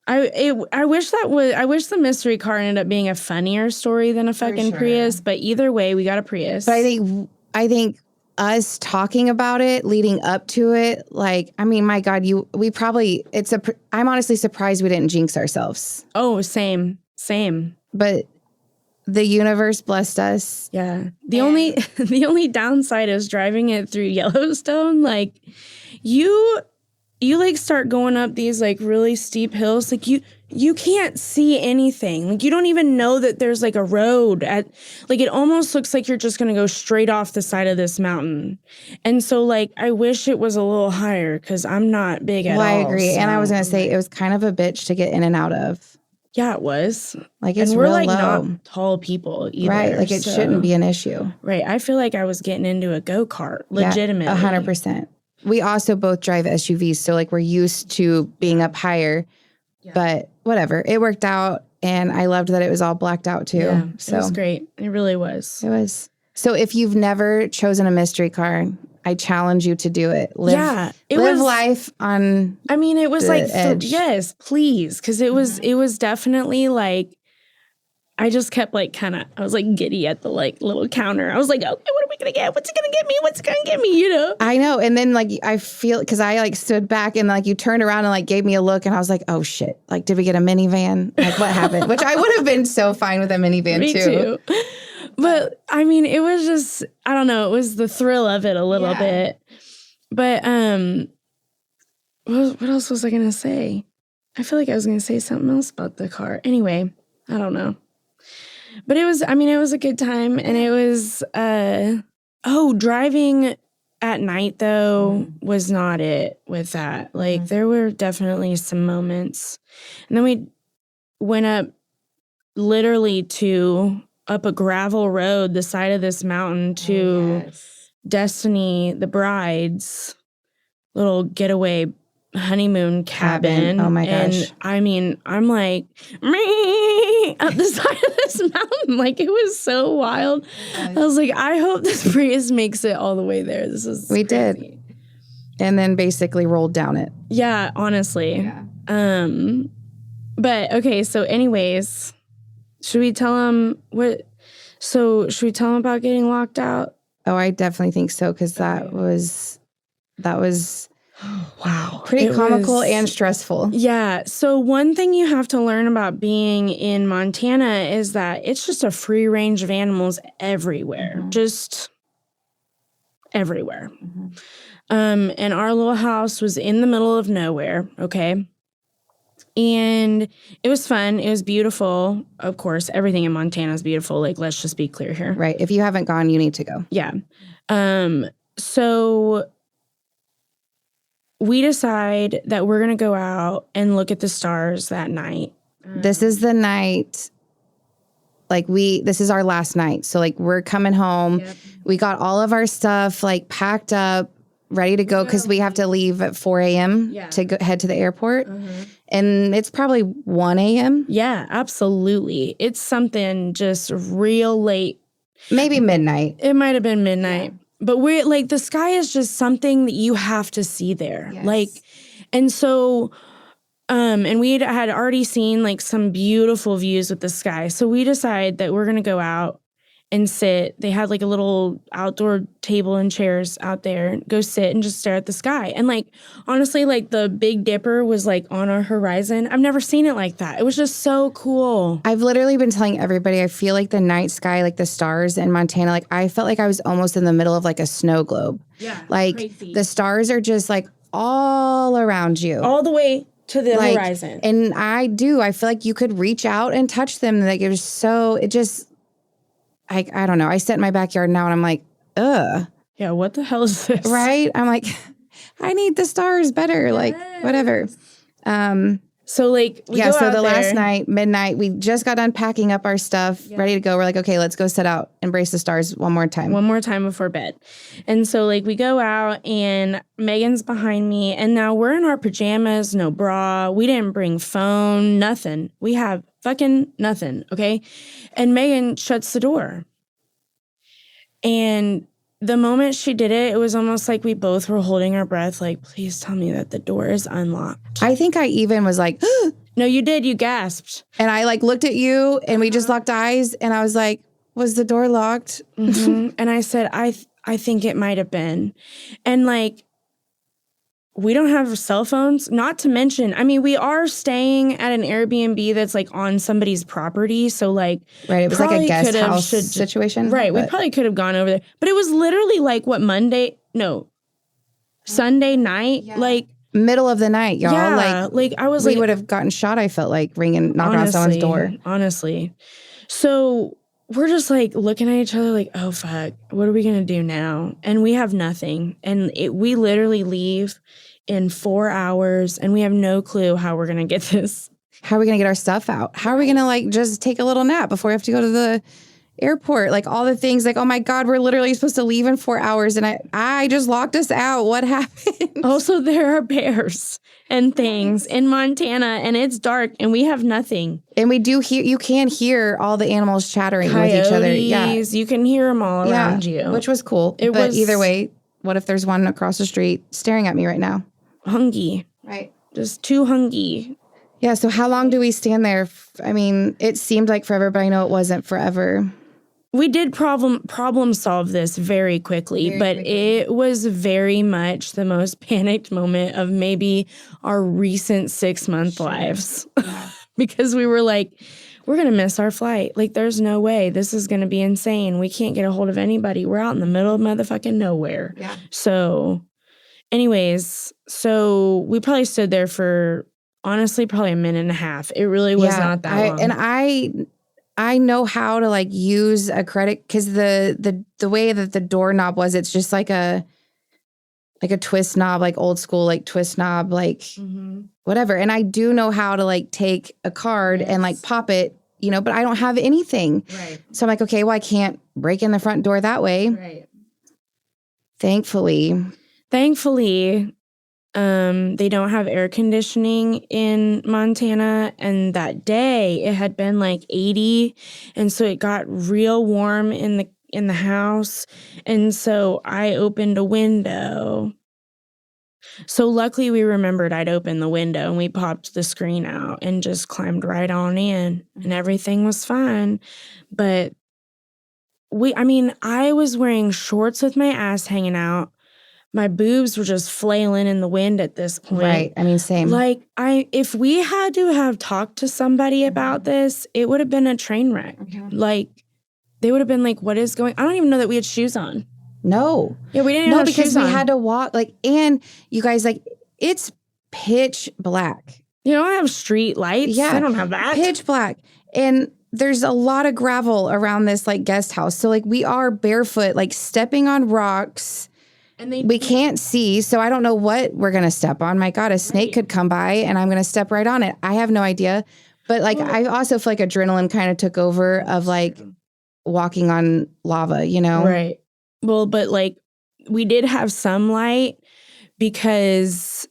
I wish the mystery car ended up being a funnier story than a fucking sure. Prius. But either way, we got a Prius. But I think us talking about it leading up to it, like, I mean, my God, I'm honestly surprised we didn't jinx ourselves. Oh, same. But the universe blessed us. Yeah. The only downside is driving it through Yellowstone. Like, you like start going up these like really steep hills. Like you you can't see anything. Like, you don't even know that there's like a road it almost looks like you're just going to go straight off the side of this mountain. And so like, I wish it was a little higher because I'm not big at all. I agree. And I was going to so, say, it was kind of a bitch to get in and out of. Yeah, it was. Like, it's and we're real like low. not tall people either. Right. Like, it shouldn't be an issue. Right. I feel like I was getting into a go-kart, legitimately. 100%. We also both drive SUVs. So like, we're used to being up higher. Yeah. But whatever, it worked out, and I loved that it was all blacked out too. Yeah, so it was great. It really was. It was. So if you've never chosen a mystery car, I challenge you to do it. Live life on. I mean, it was like edge. Yes, please, because it was definitely like. I just kept like I was like giddy at the like little counter. I was like, okay, what are we gonna get? What's it gonna get me? What's it gonna get me? You know? I know. And then like I feel because I like stood back and like you turned around and like gave me a look and I was like, oh shit! Like, did we get a minivan? Like, what happened? Which I would have been so fine with a minivan me too. But I mean, it was just I don't know. It was the thrill of it a little bit. But what else was I gonna say? I feel like I was gonna say something else about the car. Anyway, I don't know. But it was a good time, and it was, driving at night, though, was not it with that. Like, there were definitely some moments. And then we went up up a gravel road, the side of this mountain, to Destiny, the bride's little getaway honeymoon cabin. Oh my gosh. And I mean, I'm like up the side of this mountain. Like, it was so wild. I was like, I hope this Prius makes it all the way there. This is we crazy. Did. And then basically rolled down it. Yeah, honestly. Yeah. But okay, so anyways, should we tell them about getting locked out? Oh, I definitely think so, because that was wow. Pretty comical and stressful. Yeah. So one thing you have to learn about being in Montana is that it's just a free range of animals everywhere. Just everywhere. And our little house was in the middle of nowhere, okay? And it was fun. It was beautiful. Of course, everything in Montana is beautiful. Like, let's just be clear here. Right. If you haven't gone, you need to go. Yeah. So we decide that we're going to go out and look at the stars that night. This is the night, this is our last night. So, like, we're coming home. Yep. We got all of our stuff, like, packed up, ready to go, because we have to leave at 4 a.m. To head to the airport. And it's probably 1 a.m. Yeah, absolutely. It's something just real late. Maybe midnight. It might have been midnight. Yeah. But we're like, the sky is just something that you have to see there. Yes. Like, and so, and we had already seen like some beautiful views with the sky. So we decide that we're going to go out and sit. They had like a little outdoor table and chairs out there, go sit and just stare at the sky. And like, honestly, like the Big Dipper was like on our horizon. I've never seen it like that. It was just so cool. I've literally been telling everybody, I feel like the night sky, like the stars in Montana, like I felt like I was almost in the middle of like a snow globe. Yeah. Like crazy. The stars are just like all around you. All the way to the horizon. And I feel like you could reach out and touch them. Like I don't know. I sit in my backyard now and I'm like, ugh. Yeah, what the hell is this? Right? I'm like, I need the stars better. Yes. Like, whatever. So like, last night, midnight, we just got done packing up our stuff, ready to go. We're like, okay, let's go sit out, embrace the stars one more time. One more time before bed. And so like we go out and Megan's behind me and now we're in our pajamas, no bra. We didn't bring phone, nothing. We have fucking nothing, okay? And Megan shuts the door. And the moment she did it, it was almost like we both were holding our breath, like, please tell me that the door is unlocked. I think I even was like, no, you did. You gasped. And I like looked at you and we just locked eyes and I was like, was the door locked? Mm-hmm. And I said, I think it might have been. And like, we don't have cell phones, not to mention, I mean, we are staying at an Airbnb that's like on somebody's property. So like, right, it was like a guest house situation. Right. We probably could have gone over there, but it was literally like Sunday night. Yeah. Like middle of the night, y'all. Yeah, like I was we like, would have gotten shot, I felt like, knocking on someone's door. Honestly. So we're just like looking at each other like, oh, fuck, what are we going to do now? And we have nothing. And we literally leave in 4 hours and we have no clue how we're going to get this. How are we going to get our stuff out? How are we going to like just take a little nap before we have to go to the airport? Like all the things like, oh my God, we're literally supposed to leave in 4 hours and I just locked us out. What happened? Also, there are bears and things in Montana and it's dark and we have nothing. And we do hear, you can hear all the animals chattering Coyotes, with each other. Yeah. You can hear them all around you. Which was cool. But either way, what if there's one across the street staring at me right now? Hungry. Right. Just too hungry. Yeah. So how long do we stand there? I mean, it seemed like forever, but I know it wasn't forever. We did problem solve this very quickly, but it was very much the most panicked moment of maybe our recent 6-month lives. Yeah. Because we were like, we're going to miss our flight. Like, there's no way. This is going to be insane. We can't get a hold of anybody. We're out in the middle of motherfucking nowhere. Yeah. So anyways, so we probably stood there for, honestly, probably a minute and a half. It really was not that long. And I know how to like use a credit because the way that the doorknob was, it's just like a twist knob, like old school, like twist knob, like whatever. And I do know how to like take a card and like pop it, but I don't have anything. Right. So I'm like, okay, well, I can't break in the front door that way. Right. Thankfully, they don't have air conditioning in Montana, and that day it had been like 80, and so it got real warm in the house, and so I opened a window. So luckily we remembered I'd opened the window, and we popped the screen out and just climbed right on in, and everything was fine. But I was wearing shorts with my ass hanging out. My boobs were just flailing in the wind at this point. Right. I mean, same. Like, if we had to have talked to somebody about this, it would have been a train wreck. Like, they would have been like, what is going on? I don't even know that we had shoes on. No. Yeah, we didn't even have shoes on. No, because we had to walk, like, and you guys, like, it's pitch black. You don't have street lights. Yeah. I don't have that. Pitch black. And there's a lot of gravel around this, like, guest house. So, like, we are barefoot, like, stepping on rocks. And we can't see, so I don't know what we're going to step on. My God, a snake could come by and I'm going to step right on it. I have no idea. But like, I also feel like adrenaline kind of took over of like walking on lava, Right. Well, but like we did have some light because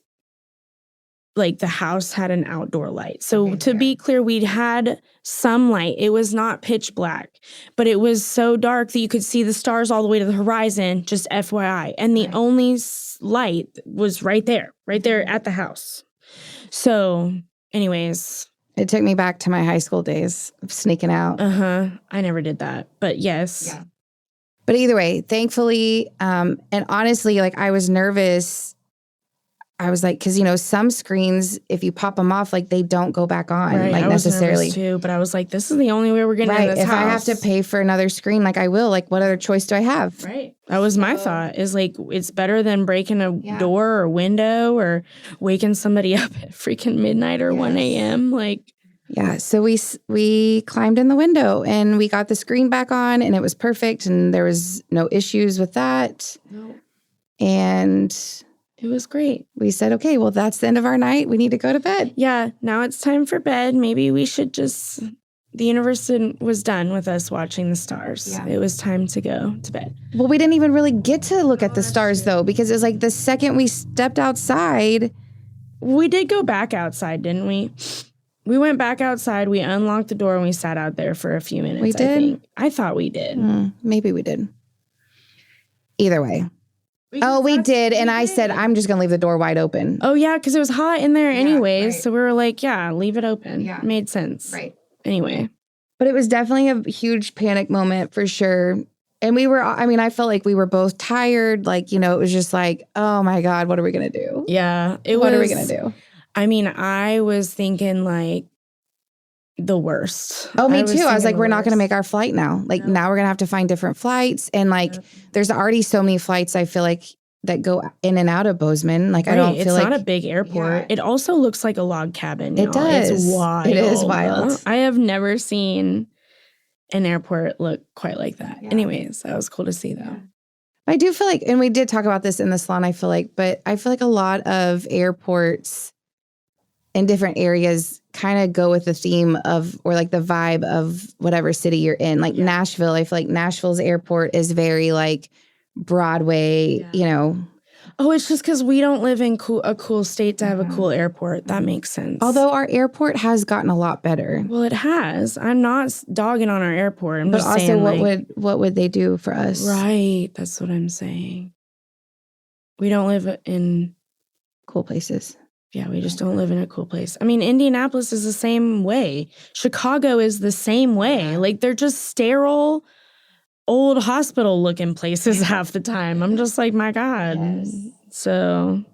like the house had an outdoor light. So to be clear, we'd had some light. It was not pitch black, but it was so dark that you could see the stars all the way to the horizon, just FYI. And the only light was right there at the house. So anyways. It took me back to my high school days of sneaking out. I never did that, but yes. Yeah. But either way, thankfully, and honestly, like I was nervous. I was like, because, some screens, if you pop them off, like they don't go back on, like I necessarily. Was nervous too, but I was like, this is the only way we're getting in this house. If I have to pay for another screen, like I will, like what other choice do I have? Right. That was my thought is like, it's better than breaking a door or window or waking somebody up at freaking midnight or 1 a.m. Like. Yeah. So we climbed in the window and we got the screen back on and it was perfect. And there was no issues with that. No. And it was great. We said, okay, well, that's the end of our night. We need to go to bed. Yeah, now it's time for bed. Maybe we should just... The universe was done with us watching the stars. Yeah. It was time to go to bed. Well, we didn't even really get to look at the stars, though, because it was like the second we stepped outside... We did go back outside, didn't we? We went back outside, we unlocked the door, and we sat out there for a few minutes, we did? I think. I thought we did. Maybe we did. Either way. We did. And I said, I'm just going to leave the door wide open. Oh, yeah, because it was hot in there anyways. Right. So we were like, yeah, leave it open. Yeah. It made sense. Right. Anyway. But it was definitely a huge panic moment for sure. And I felt like we were both tired. Like, it was just like, oh my God, what are we going to do? Yeah. What are we going to do? I was thinking like the worst. Oh, me too. I was like, we're not going to make our flight now. Like now we're going to have to find different flights. And like, there's already so many flights. I feel like that go in and out of Bozeman. Like, I don't feel it's like not a big airport. Yeah. It also looks like a log cabin. It y'all. does. It's wild. It is wild. I have never seen an airport look quite like that. Yeah. Anyways, that was cool to see, though. Yeah. I do feel like, and we did talk about this in the salon, I feel like a lot of airports in different areas kind of go with the theme of, or like the vibe of whatever city you're in. Like Nashville, I feel like Nashville's airport is very like Broadway, you know. Oh, it's just because we don't live in a cool state to have a cool airport. That makes sense. Although our airport has gotten a lot better. Well, it has. I'm not dogging on our airport. I'm but just also, saying, what would they do for us? Right. That's what I'm saying. We don't live in cool places. Yeah, we just don't live in a cool place. I mean, Indianapolis is the same way. Chicago is the same way. Like, they're just sterile, old hospital-looking places half the time. I'm just like, my God. Yes. So,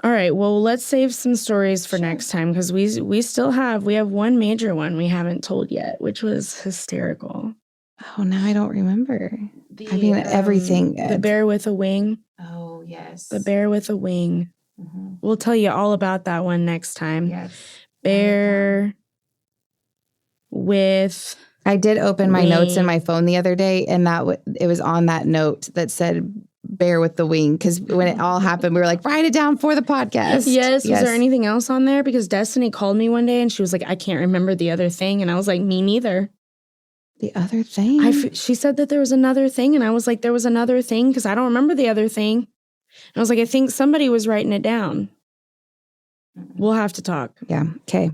all right. Well, let's save some stories for next time because we have one major one we haven't told yet, which was hysterical. Oh, now I don't remember. Everything. The bear with a wing. Oh, yes. The bear with a wing. Mm-hmm. We'll tell you all about that one next time. Yes. Bear with I did open my notes in my phone the other day, and it was on that note that said bear with the wing, because when it all happened, we were like, write it down for the podcast. Yes. Was there anything else on there? Because Destiny called me one day, and she was like, I can't remember the other thing. And I was like, me neither. The other thing? She said that there was another thing, and I was like, there was another thing? Because I don't remember the other thing. And I was like, I think somebody was writing it down. We'll have to talk. Yeah. Okay.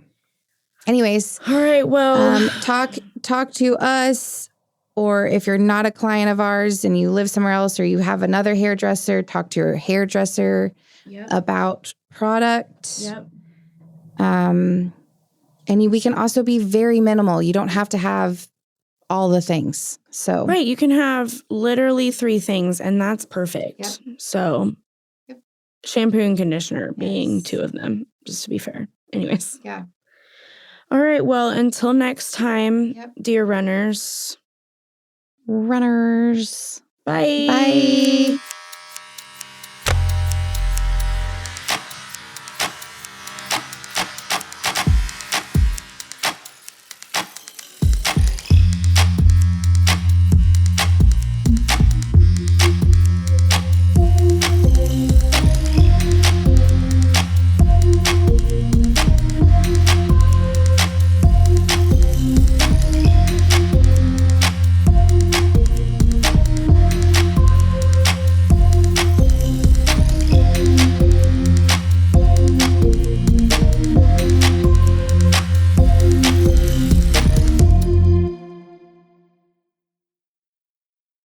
Anyways. All right. Well, talk to us, or if you're not a client of ours and you live somewhere else, or you have another hairdresser, talk to your hairdresser about product. Yep. And we can also be very minimal. You don't have to have all the things. So right, you can have literally 3 things, and that's perfect. Yep. So shampoo and conditioner being 2 of them, just to be fair. Anyways. Yeah. All right, well, until next time, dear runners. Bye. Bye.